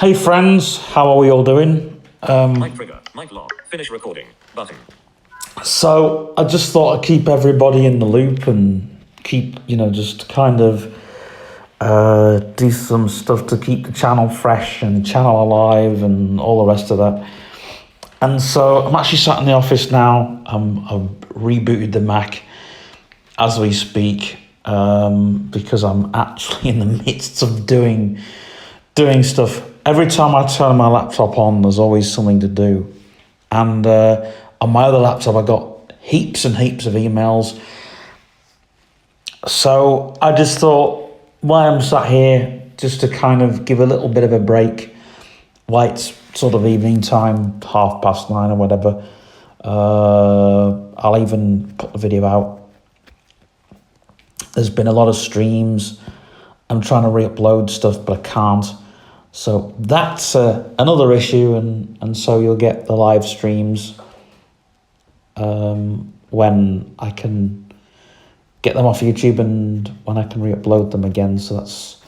Hey friends, how are we all doing? Mic trigger, mic lock, finish recording, button. So I just thought I'd keep everybody in the loop and keep, just kind of do some stuff to keep the channel fresh and the channel alive and all the rest of that. And so I'm actually sat in the office now. I've rebooted the Mac as we speak because I'm actually in the midst of doing stuff. Every time I turn my laptop on, there's always something to do. And on my other laptop, I got heaps and heaps of emails. So I just thought, while I'm sat here, just to kind of give a little bit of a break, while it's sort of evening time, 9:30 or whatever, I'll even put the video out. There's been a lot of streams. I'm trying to re-upload stuff, but I can't. So that's another issue, and so you'll get the live streams when I can get them off YouTube and when I can re-upload them again. So that's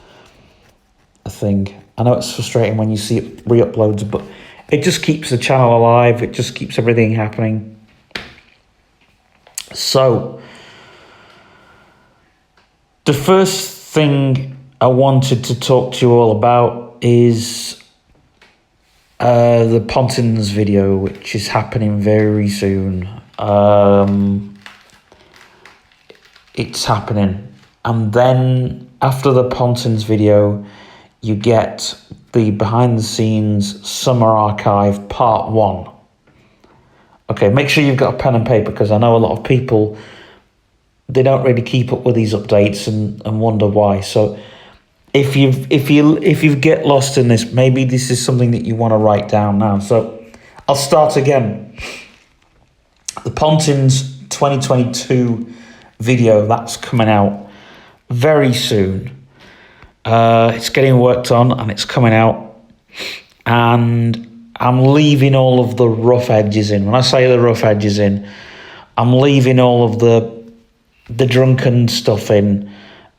a thing. I know it's frustrating when you see it re-uploads, but it just keeps the channel alive. It just keeps everything happening. So the first thing I wanted to talk to you all about is the Pontins video, which is happening very soon. It's happening. And then after the Pontins video, you get the behind the scenes summer archive part 1. Okay, make sure you've got a pen and paper, because I know a lot of people, they don't really keep up with these updates and wonder why. So if you get lost in this, maybe this is something that you want to write down now. So I'll start again. The Pontins 2022 video, that's coming out very soon. It's getting worked on and it's coming out. And I'm leaving all of the rough edges in. When I say the rough edges in, I'm leaving all of the drunken stuff in.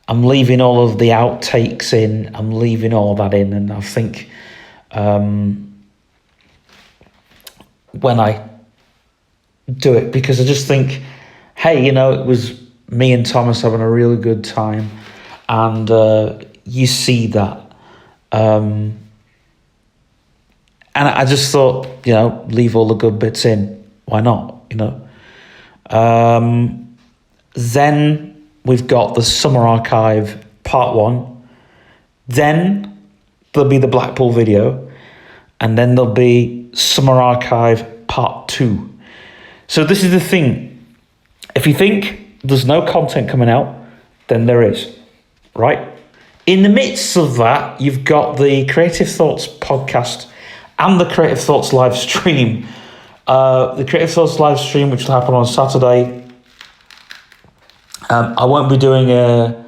I'm leaving all of the outtakes in. I'm leaving all of that in. And I think when I do it, because I just think, hey, it was me and Thomas having a really good time. And you see that. And I just thought, leave all the good bits in. Why not, Then we've got the Summer Archive Part 1. Then there'll be the Blackpool video. And then there'll be Summer Archive Part 2. So this is the thing. If you think there's no content coming out, then there is, right? In the midst of that, you've got the Creative Thoughts podcast and the Creative Thoughts live stream. The Creative Thoughts live stream, which will happen on Saturday. I won't be doing a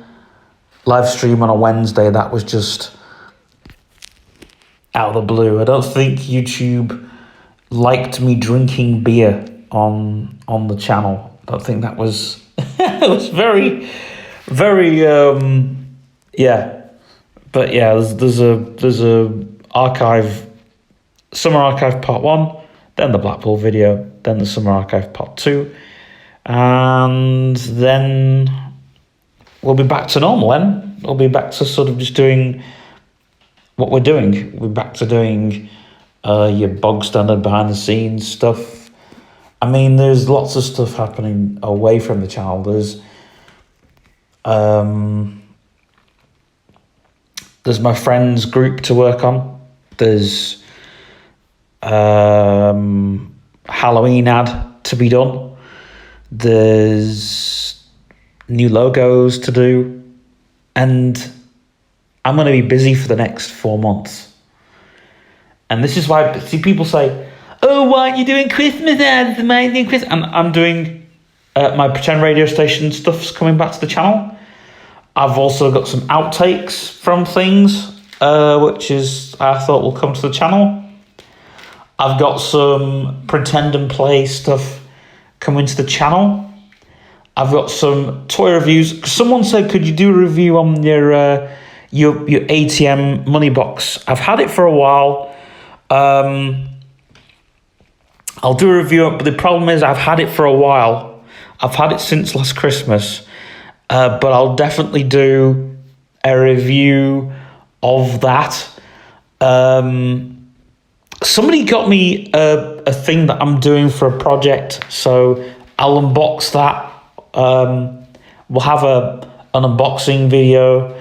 live stream on a Wednesday. That was just out of the blue. I don't think YouTube liked me drinking beer on the channel. I don't think that was it was very, very yeah. But yeah, there's a archive, Summer Archive Part 1, then the Blackpool video, then the Summer Archive Part 2. And then we'll be back to normal then. We'll be back to sort of just doing what we're doing. We're back to doing your bog standard behind the scenes stuff. I mean, there's lots of stuff happening away from the channel. There's my friends group to work on. There's Halloween ad to be done. There's new logos to do, and I'm going to be busy for the next 4 months. And this is why, see, people say, oh, why aren't you doing Christmas ads? Amazing Christmas. And I'm doing my pretend radio station stuff's coming back to the channel. I've also got some outtakes from things, which is I thought will come to the channel. I've got some pretend and play stuff coming to the channel. I've got some toy reviews. Someone said, could you do a review on your your ATM money box. I've had it for a while. I'll do a review, but the problem is I've had it for a while. I've had it since last Christmas, but I'll definitely do a review of that. Somebody got me a thing that I'm doing for a project, so I'll unbox that. We'll have an unboxing video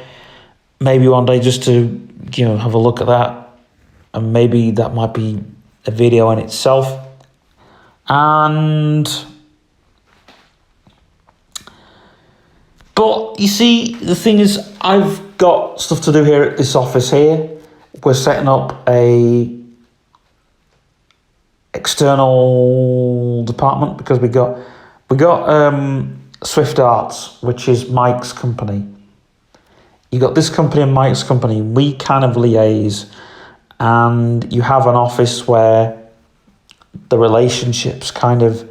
maybe one day just to have a look at that, and maybe that might be a video in itself. But you see, the thing is, I've got stuff to do here at this office here. We're setting up a external department because we got Swift Arts, which is Mike's company. You got this company and Mike's company. We kind of liaise, and you have an office where the relationships kind of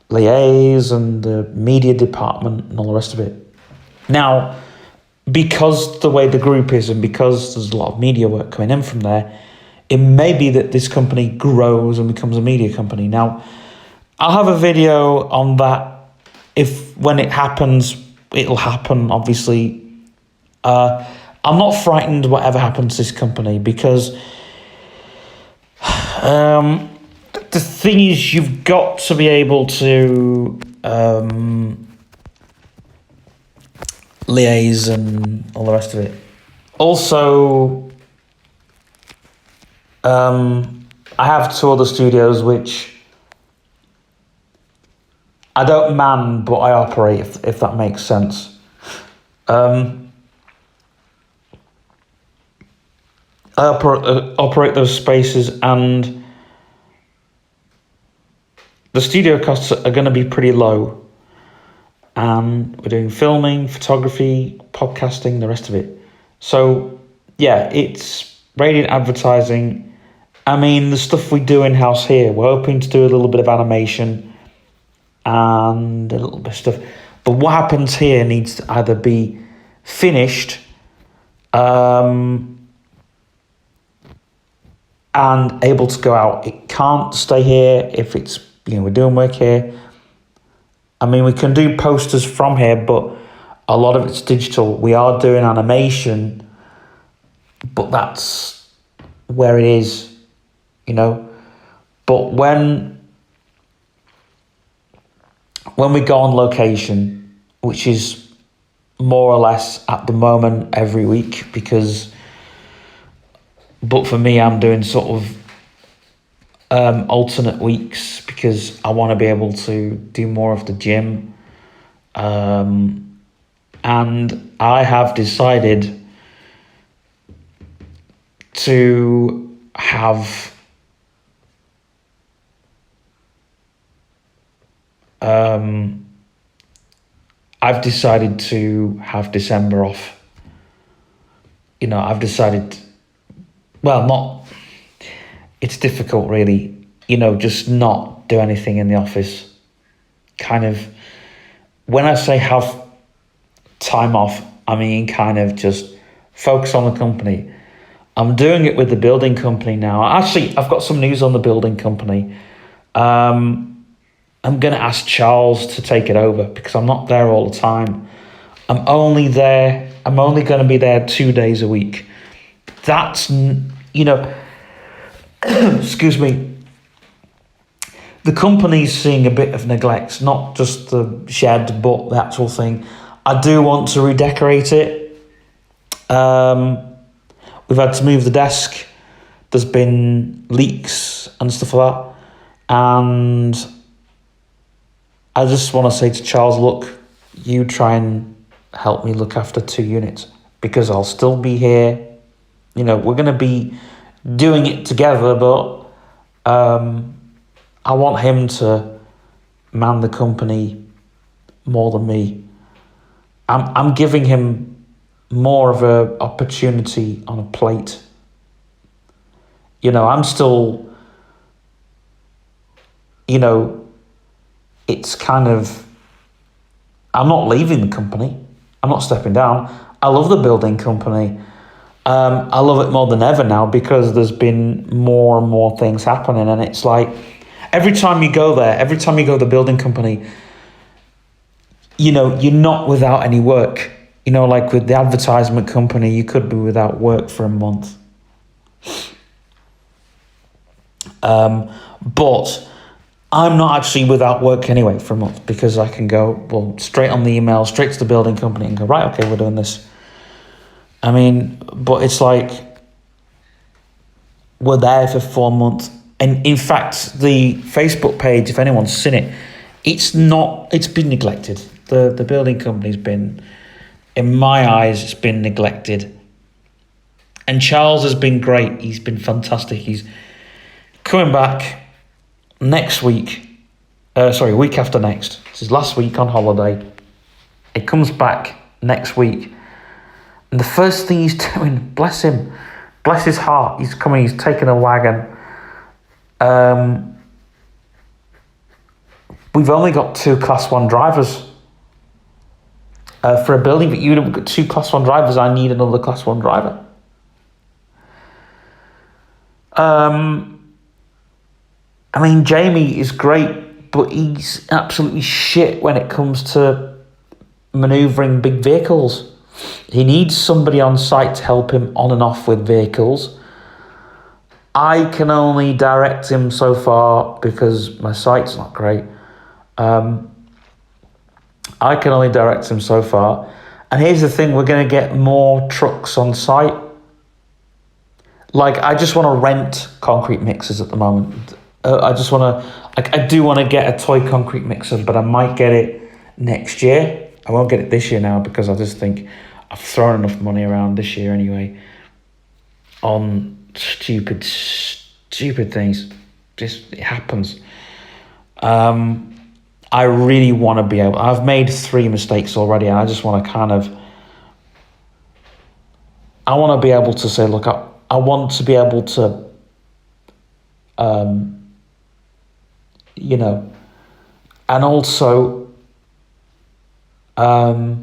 liaise, and the media department and all the rest of it. Now, because the way the group is, and because there's a lot of media work coming in from there, it may be that this company grows and becomes a media company. Now, I'll have a video on that. When it happens, it'll happen, obviously. I'm not frightened whatever happens to this company, because the thing is, you've got to be able to liaise and all the rest of it. Also, I have 2 other studios which I don't man, but I operate, if that makes sense. I operate those spaces, and the studio costs are going to be pretty low. And we're doing filming, photography, podcasting, the rest of it. So, yeah, it's radiant advertising. I mean, the stuff we do in-house here, we're hoping to do a little bit of animation and a little bit of stuff. But what happens here needs to either be finished and able to go out. It can't stay here if it's, we're doing work here. I mean, we can do posters from here, but a lot of it's digital. We are doing animation, but that's where it is, But when we go on location, which is more or less at the moment every week, but for me, I'm doing sort of alternate weeks, because I want to be able to do more of the gym. And I have decided to have I've decided to have December off. I've decided, it's difficult really, just not do anything in the office. Kind of, when I say have time off, I mean kind of just focus on the company. I'm doing it with the building company now. Actually, I've got some news on the building company. I'm going to ask Charles to take it over, because I'm not there all the time. I'm only going to be there 2 days a week. That's, excuse me. The company's seeing a bit of neglect, not just the shed, but the actual thing. I do want to redecorate it. We've had to move the desk. There's been leaks and stuff like that. And I just want to say to Charles, look, you try and help me look after 2 units, because I'll still be here. We're going to be doing it together, but I want him to man the company more than me. I'm giving him more of a opportunity on a plate. I'm still, it's kind of, I'm not leaving the company. I'm not stepping down. I love the building company. I love it more than ever now because there's been more and more things happening, and it's like every time you go there, every time you go to the building company, you know, you're not without any work. You know, like with the advertisement company, you could be without work for a month. But I'm not actually without work anyway for a month because I can go, well, straight on the email, straight to the building company and go, right, okay, we're doing this. I mean, but it's like we're there for 4 months. And in fact, the Facebook page, if anyone's seen it, it's been neglected. The building company's been, in my eyes, it's been neglected. And Charles has been great. He's been fantastic. He's coming back next week. Week after next. This is last week on holiday. He comes back next week. And the first thing he's doing, bless him, bless his heart, he's coming, he's taking a wagon. We've only got 2 Class 1 drivers. For a building, but you've got 2 Class 1 drivers, I need another Class 1 driver. I mean, Jamie is great, but he's absolutely shit when it comes to manoeuvring big vehicles. He needs somebody on site to help him on and off with vehicles. I can only direct him so far because my site's not great. I can only direct him so far. And here's the thing, we're going to get more trucks on site. Like, I just want to rent concrete mixers at the moment. I do want to get a toy concrete mixer, but I might get it next year. I won't get it this year now because I just think I've thrown enough money around this year anyway on stupid things. Just, it happens. I really want to be able, I've made 3 mistakes already, and I just want to I want to be able to say, look, I want to be able to, you know, and also, I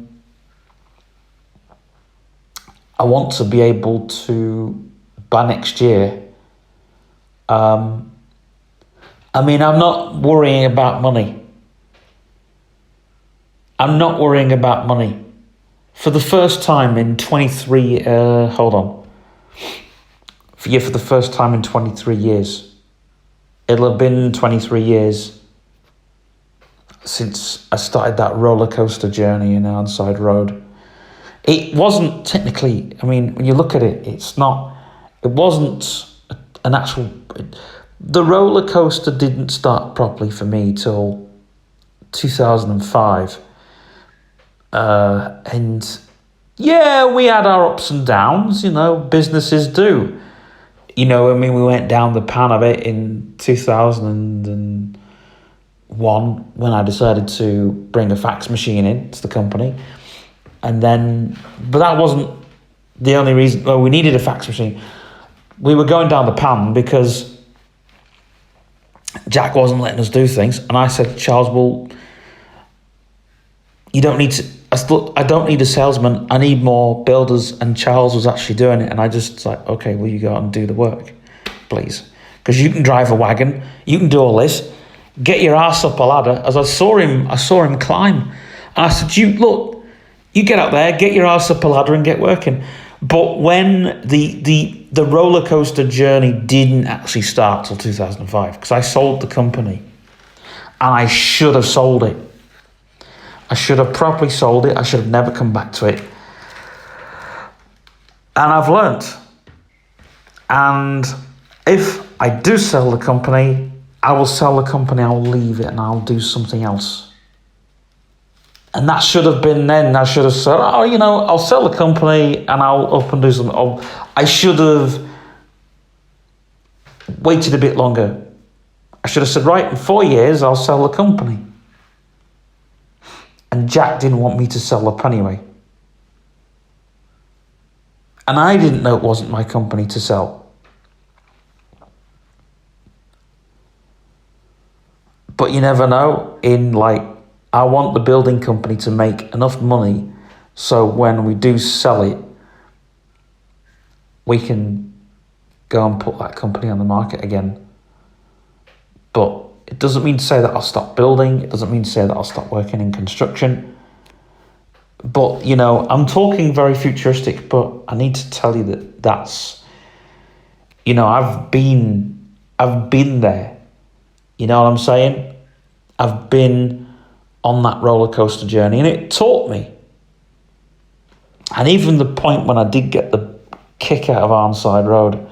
want to be able to, by next year, I mean, I'm not worrying about money. I'm not worrying about money. For the first time in 23, for the first time in 23 years, it'll have been 23 years since I started that roller coaster journey in Ironside Road. It wasn't technically, I mean, when you look at it, it wasn't an actual, the roller coaster didn't start properly for me till 2005. And yeah, we had our ups and downs, you know, businesses do. You know, I mean, we went down the pan of it in 2001 when I decided to bring a fax machine into the company. And then, but that wasn't the only reason. Well, we needed a fax machine. We were going down the pan because Jack wasn't letting us do things. And I said, Charles, well, you don't need to, I don't need a salesman. I need more builders. And Charles was actually doing it. And I just like, okay, well, you go out and do the work, please. Because you can drive a wagon. You can do all this. Get your ass up a ladder. As I saw him climb. And I said, you get out there, get your ass up a ladder and get working. But when the roller coaster journey didn't actually start till 2005, because I sold the company. And I should have sold it. I should have properly sold it. I should have never come back to it. And I've learnt. And if I do sell the company, I will sell the company, I'll leave it, and I'll do something else. And that should have been then. I should have said, I'll sell the company and I'll up and do something. I should have waited a bit longer. I should have said, right, in 4 years, I'll sell the company. And Jack didn't want me to sell up anyway. And I didn't know it wasn't my company to sell. But you never know. I want the building company to make enough money so when we do sell it, we can go and put that company on the market again. But it doesn't mean to say that I'll stop building. It doesn't mean to say that I'll stop working in construction. But, you know, I'm talking very futuristic, but I need to tell you that that's, you know, I've been there. You know what I'm saying? I've been on that roller coaster journey, and it taught me. And even the point when I did get the kick out of Arnside Road,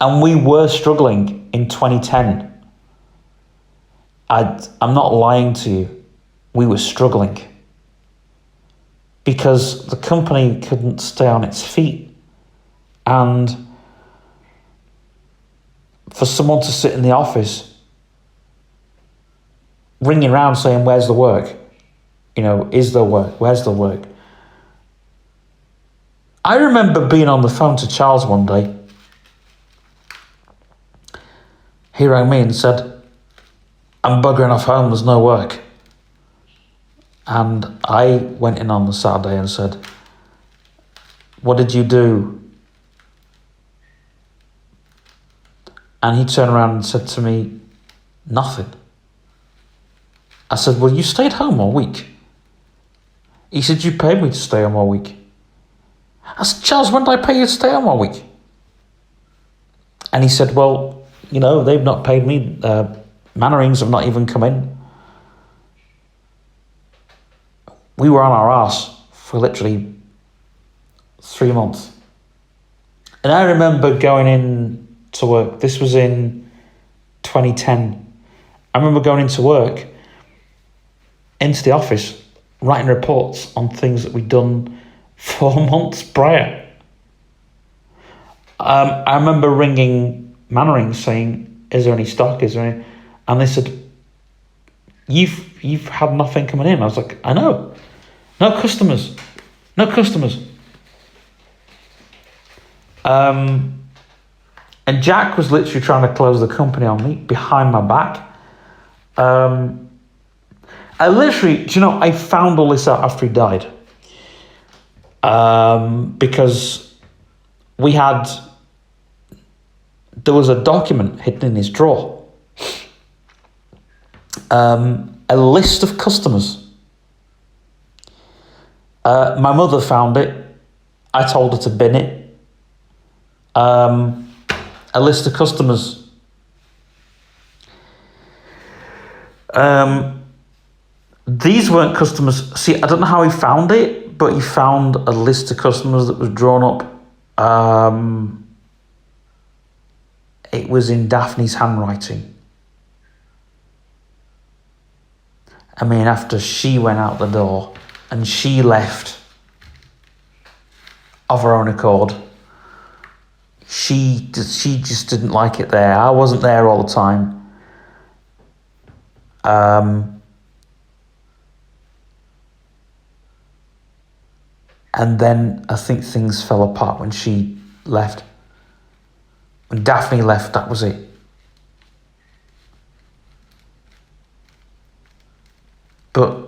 and we were struggling in 2010. I'm not lying to you. We were struggling because the company couldn't stay on its feet. And for someone to sit in the office ringing around saying, where's the work? You know, is there work? Where's the work? I remember being on the phone to Charles one day. He rang me and said, I'm buggering off home, there's no work. And I went in on the Saturday and said, what did you do? And he turned around and said to me, nothing. I said, well, you stayed home all week. He said, you paid me to stay home all week. I said, Charles, when did I pay you to stay home all week? And he said, well, you know, they've not paid me. Mannerings have not even come in. We were on our arse for literally 3 months. And I remember going in to work. This was in 2010. I remember going into work, into the office, writing reports on things that we'd done 4 months prior. I remember ringing Mannering saying, is there any stock? Is there any? And they said, you've had nothing coming in. I was like, I know. No customers. No customers. And Jack was literally trying to close the company on me behind my back. I literally, do you know, I found all this out after he died. Because there was a document hidden in his drawer. A list of customers. My mother found it. I told her to bin it. A list of customers. These weren't customers. See, I don't know how he found it, but he found a list of customers that was drawn up. It was in Daphne's handwriting. I mean, after she went out the door and she left of her own accord, she just didn't like it there. I wasn't there all the time. And then I think things fell apart when she left. When Daphne left, that was it. But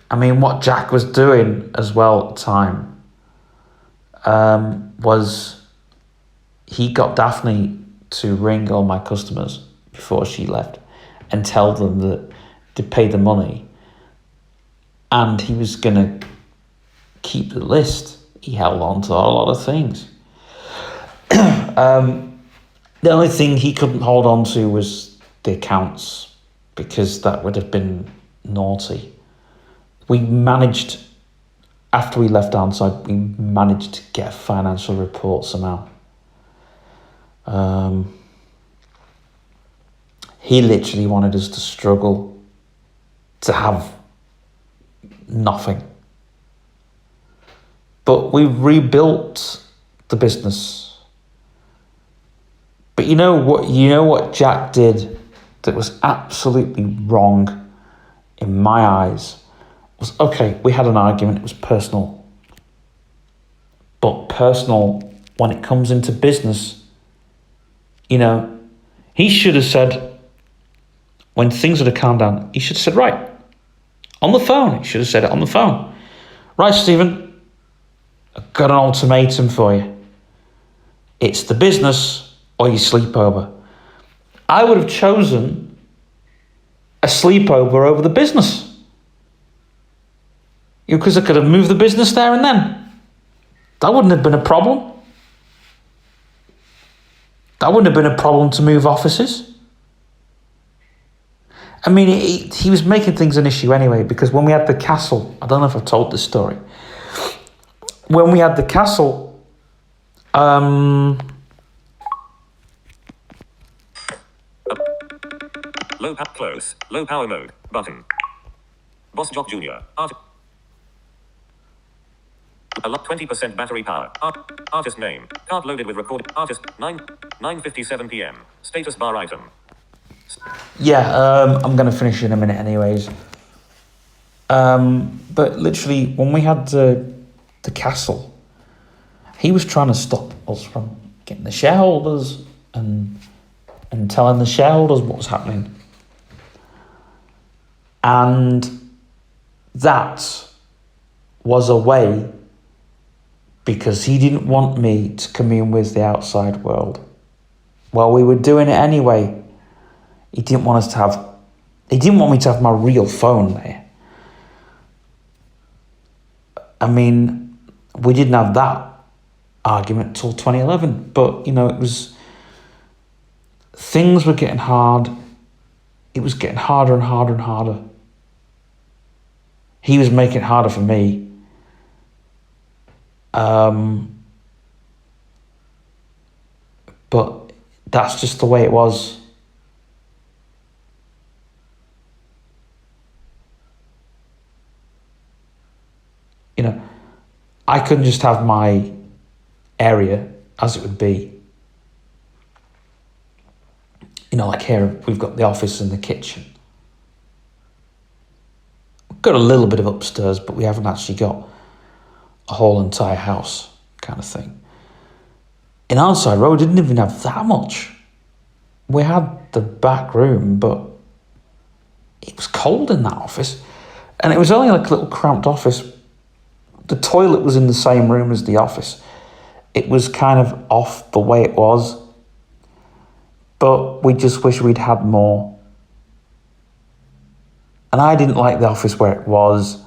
I mean, what Jack was doing as well at the time was he got Daphne to ring all my customers before she left and tell them that to pay the money, and he was going to keep the list. He held on to a lot of things. The only thing he couldn't hold on to was the accounts, because that would have been naughty. We managed, after we left Downside, we managed to get a financial report somehow. He literally wanted us to struggle, to have nothing. But we rebuilt the business. But you know what Jack did that was absolutely wrong in my eyes was, okay, we had an argument, it was personal. But personal, when it comes into business, you know, he should have said, when things would have calmed down, he should have said, right, on the phone. He should have said it on the phone. Right, Stephen, I've got an ultimatum for you. It's the business or your sleepover. I would have chosen a sleepover over the business. Because I could have moved the business there and then. That wouldn't have been a problem. That wouldn't have been a problem to move offices. I mean, he was making things an issue anyway, because when we had the castle, I don't know if I've told this story. When we had the castle, Close. Low power mode. Button. Boss Jock Jr. Art. 20% battery power. Artist name. Card loaded with record. Artist 9:57 p.m. Status bar item. Yeah, I'm going to finish in a minute anyways. But literally, when we had the castle, he was trying to stop us from getting the shareholders and telling the shareholders what was happening. And that was a way, because he didn't want me to commune with the outside world. Well, we were doing it anyway. He didn't want me to have my real phone there. I mean, we didn't have that argument till 2011, but things were getting hard. It was getting harder and harder and harder. He was making it harder for me. But that's just the way it was. I couldn't just have my area as it would be. Like here, we've got the office and the kitchen. We've got a little bit of upstairs, but we haven't actually got a whole entire house kind of thing. In Arnside Road, we didn't even have that much. We had the back room, but it was cold in that office. And it was only like a little cramped office. The toilet was in the same room as the office. It was kind of off the way it was. But we just wish we'd had more. And I didn't like the office where it was.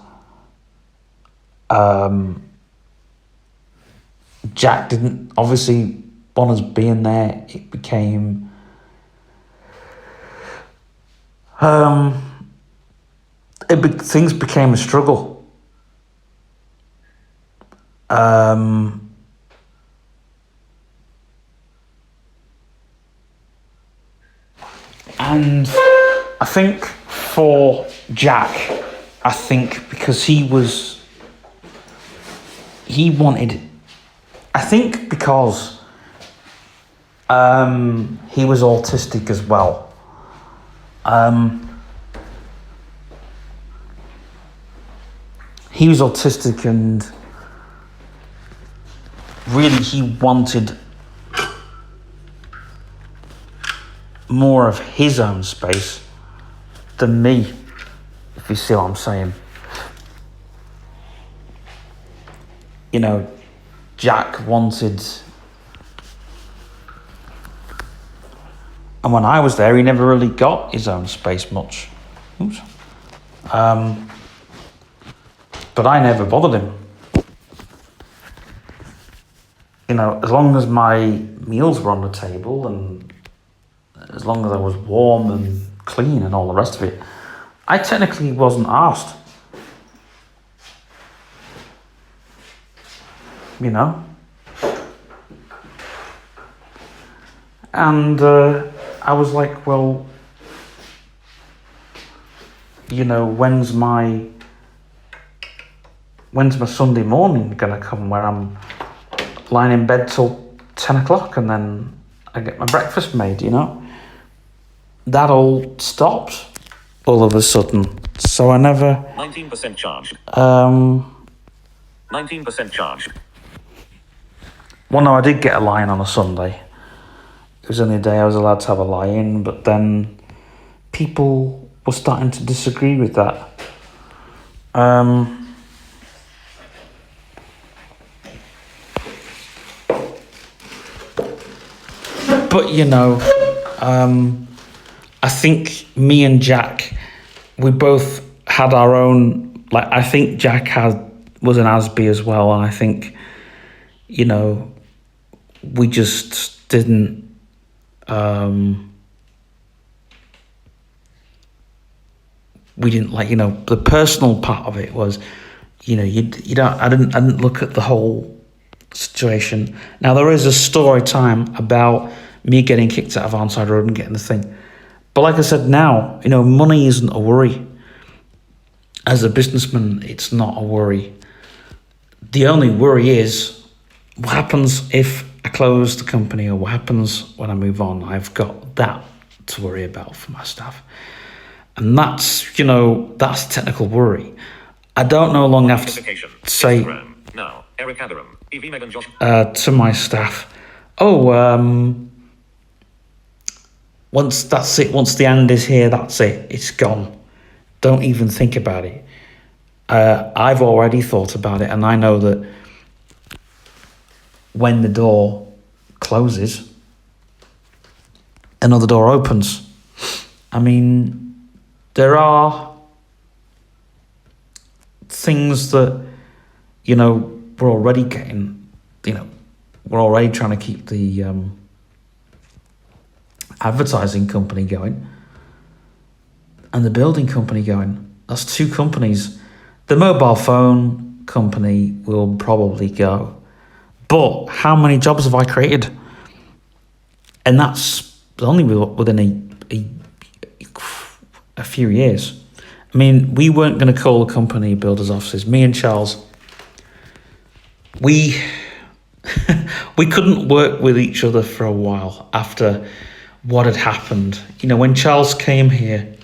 Jack didn't obviously want us being there. It became things became a struggle. And I think for Jack, because he was autistic as well. He was autistic, and really he wanted more of his own space than me, if you see what I'm saying. Jack wanted, and when I was there, he never really got his own space much. Oops. But I never bothered him. As long as my meals were on the table, and as long as I was warm and clean and all the rest of it, I technically wasn't asked. And I was like, well, when's my Sunday morning gonna come, where I'm lying in bed till 10 o'clock and then I get my breakfast made, That all stopped all of a sudden. So I never... 19% charged. 19% charged. Well, no, I did get a lie-in on a Sunday. It was only a day I was allowed to have a lie-in, but then people were starting to disagree with that. But you know, I think me and Jack, we both had our own. Like, I think Jack was an Asby as well, and I think, you know, we just didn't. We didn't like, you know, the personal part of it was, you know, you don't. I didn't look at the whole situation. Now there is a story time about me getting kicked out of Arnside Road and getting the thing, but like I said, now, you know, money isn't a worry. As a businessman, it's not a worry. The only worry is what happens if I close the company, or what happens when I move on. I've got that to worry about for my staff. And that's, you know, that's technical worry. I don't no longer have to say now, Eric Atheram, EV Megan Josh. To my staff, once that's it, once the end is here, that's it, it's gone. Don't even think about it. I've already thought about it, and I know that when the door closes, another door opens. I mean, there are things that, you know, we're already getting, you know, we're already trying to keep the advertising company going and the building company going. That's two companies. The mobile phone company will probably go. But how many jobs have I created? And that's only within a few years. I mean, we weren't going to call the company Builders Offices. Me and Charles, we couldn't work with each other for a while after what had happened. You know, when Charles came here,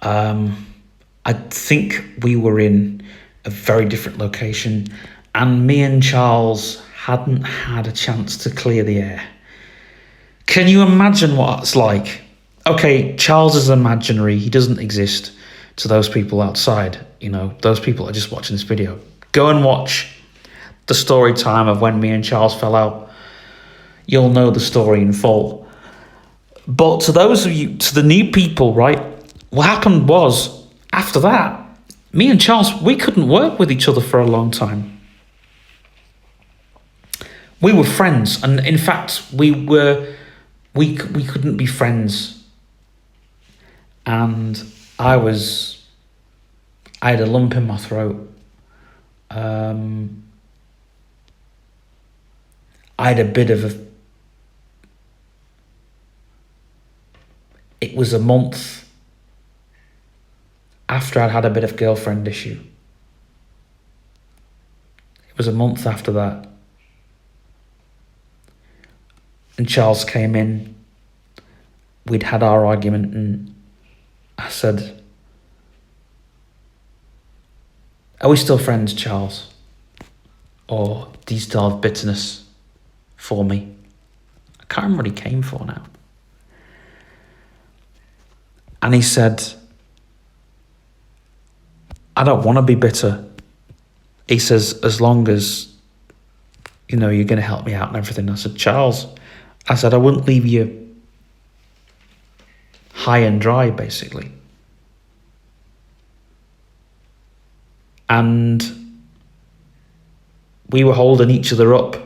I think we were in a very different location, and me and Charles hadn't had a chance to clear the air. Can you imagine what it's like? Okay, Charles is imaginary. He doesn't exist to those people outside. You know, those people are just watching this video. Go and watch the story time of when me and Charles fell out. You'll know the story in full. But to those of you, to the new people, right, what happened was, after that, me and Charles, we couldn't work with each other for a long time. We were friends, and in fact, we couldn't be friends. And I had a lump in my throat. I had a bit of it was a month after I'd had a bit of girlfriend issue. It was a month after that. And Charles came in. We'd had our argument, and I said, "Are we still friends, Charles? Or do you still have bitterness for me?" I can't remember what he came for now. And he said, "I don't want to be bitter." He says, "As long as, you know, you're going to help me out and everything." I said, "Charles," I said, "I wouldn't leave you high and dry, basically." And we were holding each other up.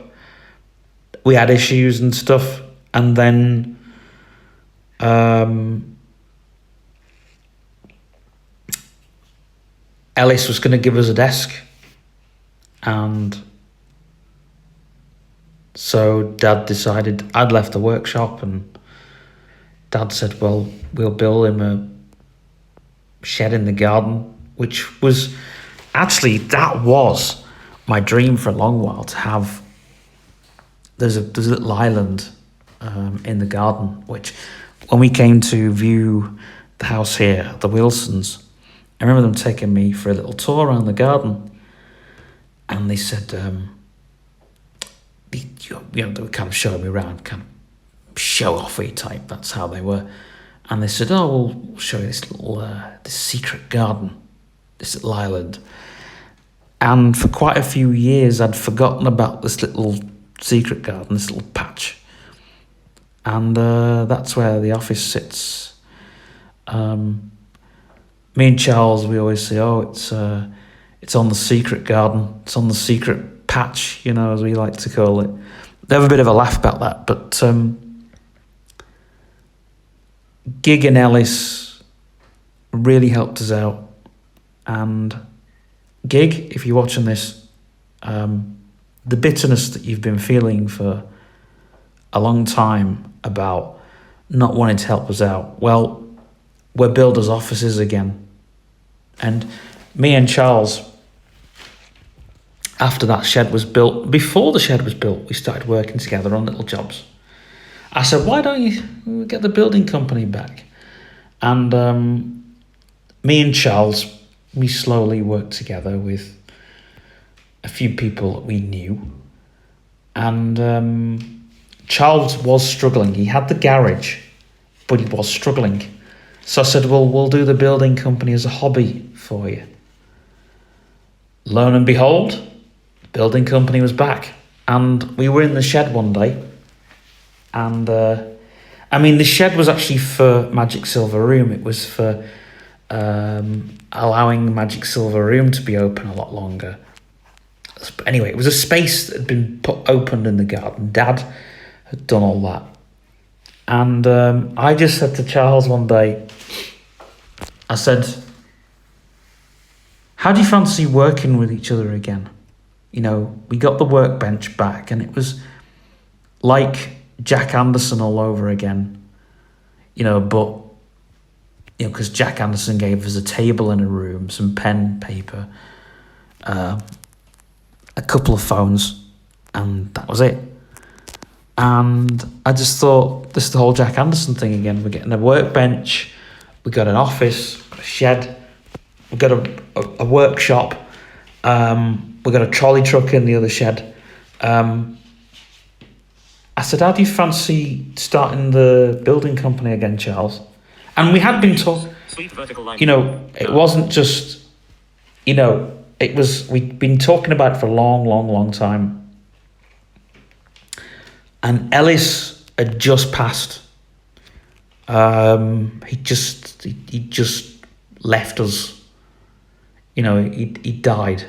We had issues and stuff. And then Ellis was going to give us a desk. And so Dad decided, I'd left the workshop, and Dad said, "Well, we'll build him a shed in the garden," which was actually, that was my dream for a long while, to have, there's a little island in the garden, which when we came to view the house here, the Wilsons, I remember them taking me for a little tour around the garden, and they said, they were kind of showing me around, kind of show-offy type, that's how they were. And they said, oh, we'll show you this little this secret garden, this little island. And for quite a few years, I'd forgotten about this little secret garden, this little patch. And that's where the office sits. Me and Charles, we always say, oh, it's on the secret garden. It's on the secret patch, you know, as we like to call it. They have a bit of a laugh about that, but Gig and Ellis really helped us out. And Gig, if you're watching this, the bitterness that you've been feeling for a long time about not wanting to help us out, well, we're builders' offices again. And me and Charles, after that shed was built, before the shed was built, we started working together on little jobs. I said, why don't you get the building company back? And me and Charles, we slowly worked together with a few people that we knew. And Charles was struggling. He had the garage, but he was struggling. So I said, well, we'll do the building company as a hobby for you. Lo and behold, building company was back. And we were in the shed one day. And the shed was actually for Magic Silver Room. It was for allowing Magic Silver Room to be open a lot longer. But anyway, it was a space that had been opened in the garden. Dad had done all that. And I just said to Charles one day, I said, how do you fancy working with each other again? You know, we got the workbench back and it was like Jack Anderson all over again, you know, but, you know, because Jack Anderson gave us a table in a room, some pen, paper, a couple of phones, and that was it. And I just thought, this is the whole Jack Anderson thing again. We're getting a workbench, we got an office, a shed, we got a workshop, we got a trolley truck in the other shed. I said, how do you fancy starting the building company again, Charles? And we had been talking, you know, it wasn't just, you know, it was, we'd been talking about it for a long, long, long time. And Ellis had just passed. He just left us. You know, he died.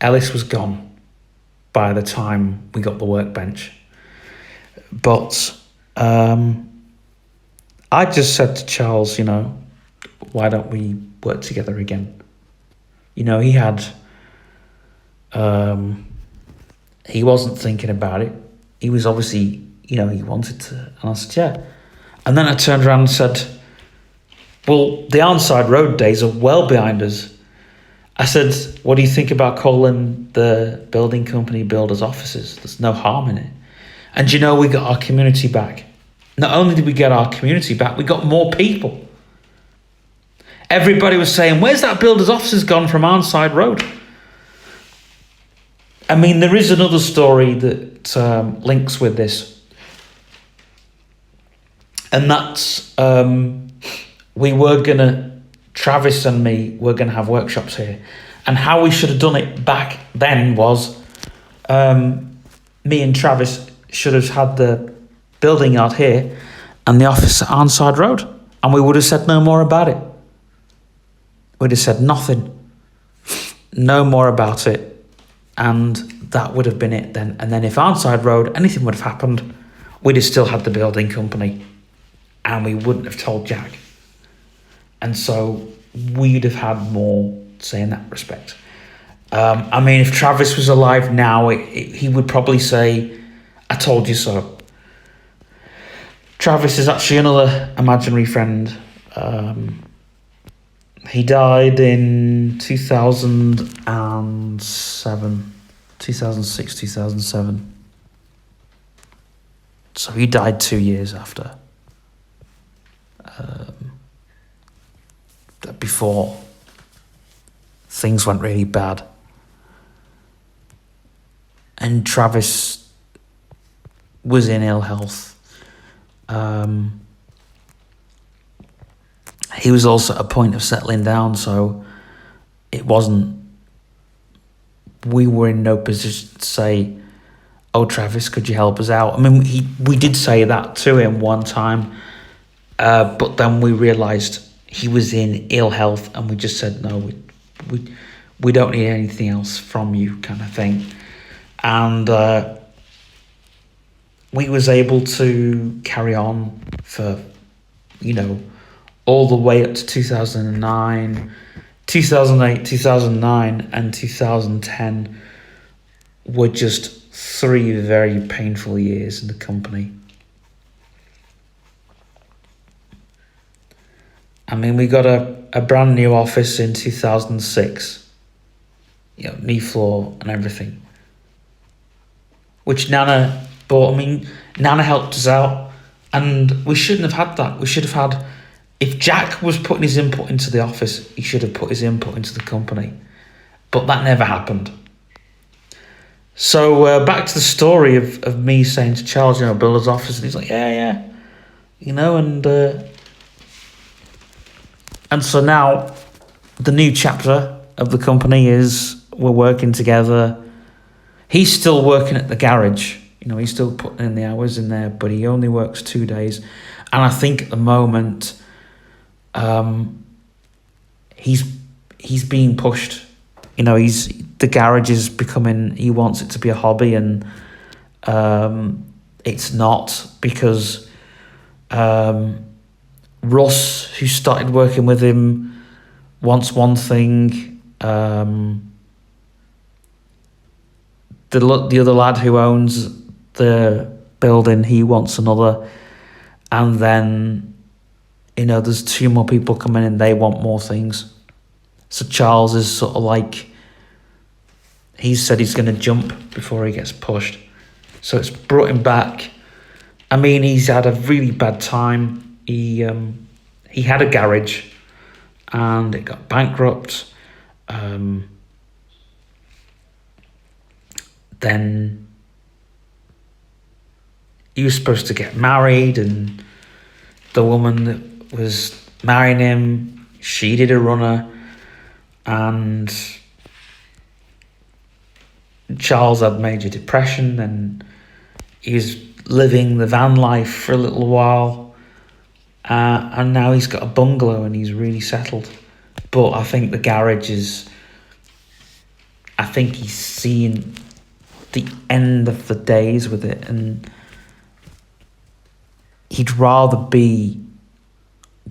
Ellis was gone by the time we got the workbench. But I just said to Charles, you know, why don't we work together again? You know, he had, he wasn't thinking about it. He was obviously, you know, he wanted to. And I said, yeah. And then I turned around and said, well, the Arnside Road days are well behind us. I said, what do you think about calling the building company Builders Offices? There's no harm in it. And you know, we got our community back. Not only did we get our community back, we got more people. Everybody was saying, where's that Builders Offices gone from Arnside Road? I mean, there is another story that links with this. And that's, we were going to, Travis and me were going to have workshops here. And how we should have done it back then was me and Travis should have had the building out here and the office at Arnside Road. And we would have said no more about it. We'd have said nothing. No more about it. And that would have been it then. And then if Arnside Road, anything would have happened, we'd have still had the building company. And we wouldn't have told Jack. And so we'd have had more say in that respect. I mean, if Travis was alive now, he would probably say, I told you so. Travis is actually another imaginary friend. He died in 2007, 2006, 2007. So he died 2 years after. Before things went really bad. And Travis was in ill health. he was also at a point of settling down, so it wasn't, we were in no position to say, oh, Travis, could you help us out? I mean, we did say that to him one time, but then we realised he was in ill health, and we just said, no, we don't need anything else from you, kind of thing. And we was able to carry on for, all the way up to 2009, 2008, 2009, and 2010 were just 3 very painful years in the company. I mean, we got a brand new office in 2006, knee floor and everything, which Nana bought. I mean, Nana helped us out, and we shouldn't have had that. We should have had, if Jack was putting his input into the office, he should have put his input into the company, but that never happened. So back to the story of me saying to Charles, build his office, and he's like, yeah, and so now the new chapter of the company is we're working together. He's still working at the garage, he's still putting in the hours in there, but he only works 2 days, and I think at the moment, he's being pushed. The garage is becoming, he wants it to be a hobby, and it's not, because Russ, who started working with him, wants one thing. The other lad who owns the building, he wants another, and then there's 2 more people coming in, they want more things. So Charles is sort of like, he said he's going to jump before he gets pushed. So it's brought him back. I mean, he's had a really bad time. He had a garage, and it got bankrupt. Then he was supposed to get married, and the woman that was marrying him, she did a runner, and Charles had major depression, and he was living the van life for a little while, and now he's got a bungalow and he's really settled. But I think the garage is, I think he's seeing the end of the days with it, and he'd rather be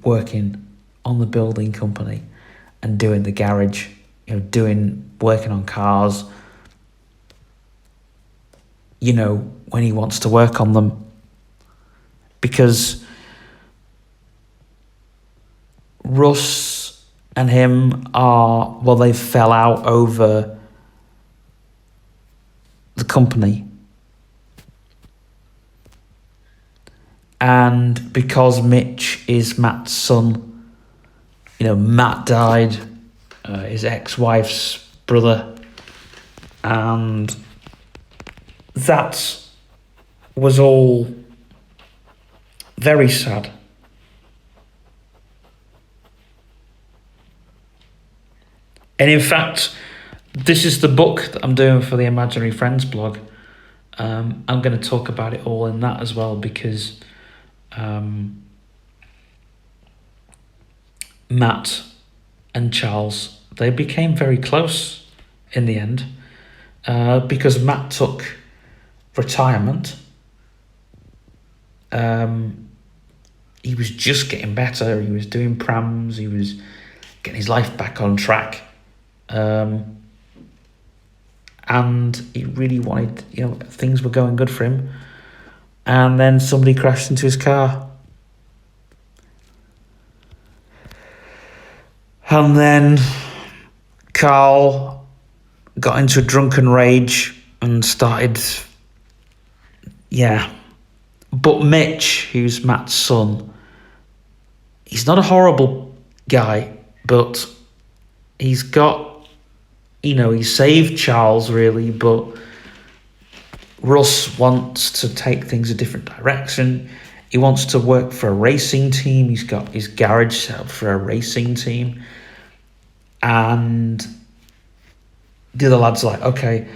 working on the building company and doing the garage, working on cars, when he wants to work on them. Because Russ and him they fell out over the company. And because Mitch is Matt's son, Matt died, his ex-wife's brother, and that was all very sad. And in fact, this is the book that I'm doing for the Imaginary Friends blog. I'm going to talk about it all in that as well, because Matt and Charles, they became very close in the end, because Matt took retirement. He was just getting better. He was doing prams. He was getting his life back on track. And he really wanted, things were going good for him. And then somebody crashed into his car. And then Carl got into a drunken rage and started, But Mitch, who's Matt's son, he's not a horrible guy, but he's got, he saved Charles really, but Russ wants to take things a different direction. He wants to work for a racing team. He's got his garage set up for a racing team. And the other lad's like, okay.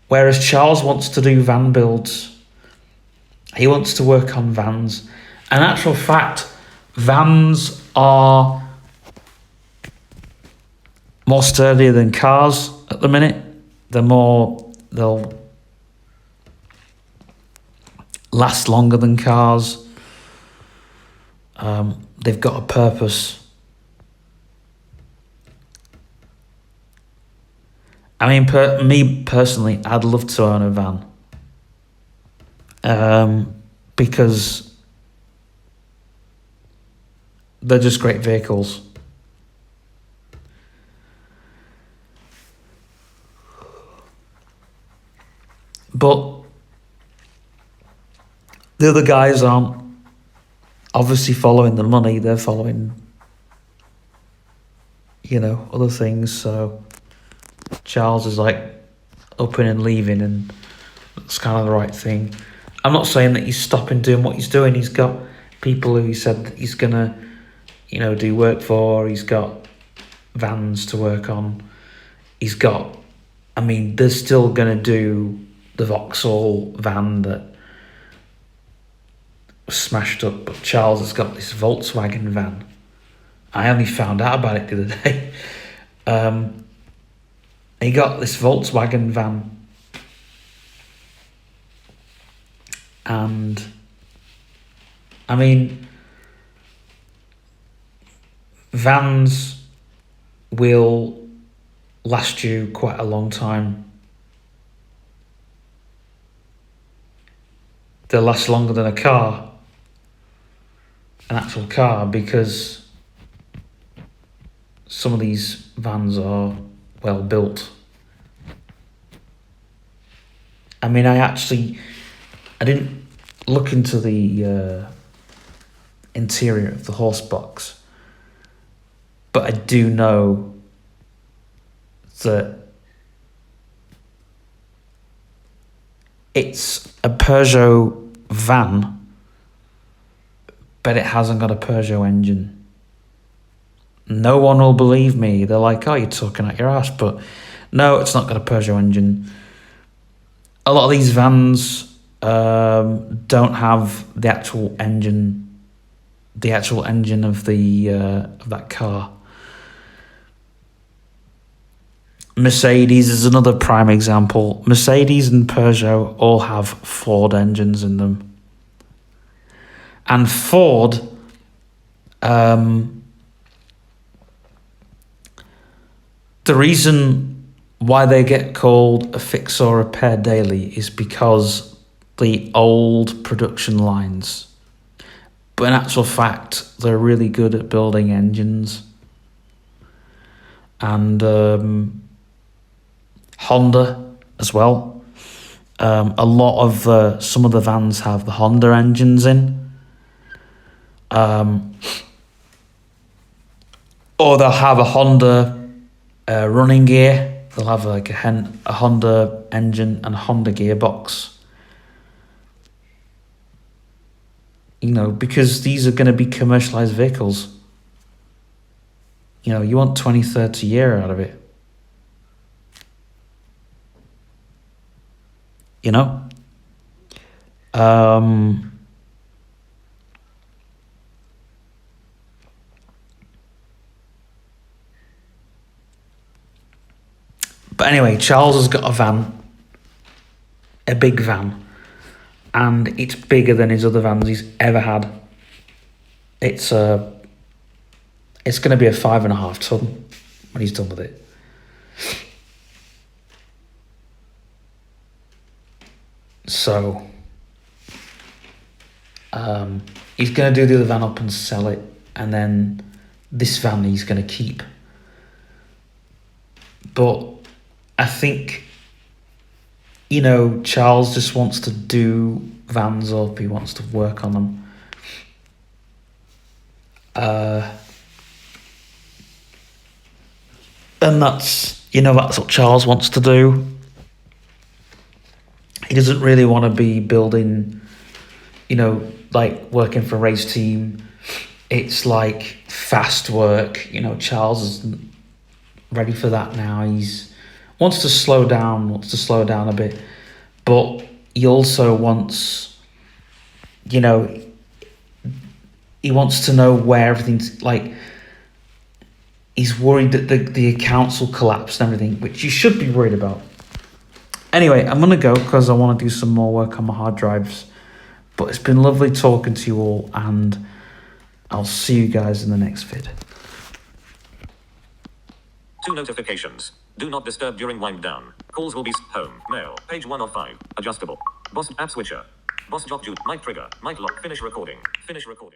Whereas Charles wants to do van builds. He wants to work on vans. In actual fact, vans are more sturdier than cars at the minute. They'll last longer than cars. They've got a purpose. I mean, me personally, I'd love to own a van. Because they're just great vehicles. But the other guys aren't obviously following the money. They're following, other things. So Charles is like upping and leaving, and that's kind of the right thing. I'm not saying that he's stopping doing what he's doing. He's got people who he said that he's gonna, do work for. He's got vans to work on. They're still gonna do the Vauxhall van that was smashed up, but Charles has got this Volkswagen van. I only found out about it the other day. He got this Volkswagen van, and vans will last you quite a long time. They'll last longer than an actual car, because some of these vans are well built. I didn't look into the interior of the horse box, but I do know that it's a Peugeot van, but it hasn't got a Peugeot engine. No one will believe me. They're like, oh, you're talking out your ass. But no, it's not got a Peugeot engine. A lot of these vans don't have the actual engine of that car. Mercedes is another prime example. Mercedes and Peugeot all have Ford engines in them. And Ford, the reason why they get called a fix or repair daily is because the old production lines. But in actual fact, they're really good at building engines. And Honda as well. A lot of some of the vans have the Honda engines in. Or they'll have a Honda running gear. They'll have like a Honda engine and a Honda gearbox. Because these are going to be commercialized vehicles. You want 20, 30 a year out of it. But anyway, Charles has got a van, a big van, and it's bigger than his other vans he's ever had. It's going to be a 5.5 ton when he's done with it. So he's going to do the other van up and sell it, and then this van he's going to keep. But I think, Charles just wants to do vans up. He wants to work on them. And that's what Charles wants to do. He doesn't really want to be building you know, like working for a race team. It's like fast work. You know, Charles isn't ready for that now. He's wants to slow down a bit, but he also wants, you know, he wants to know where everything's like. He's worried that the accounts will collapse and everything, which you should be worried about. Anyway, I'm going to go because I want to do some more work on my hard drives. But it's been lovely talking to you all, and I'll see you guys in the next vid. 2 notifications. Do not disturb during wind down. Calls will be home, mail, page 1 of 5. Adjustable. Boss app switcher. Boss job mic trigger. Mic lock. Finish recording. Finish recording.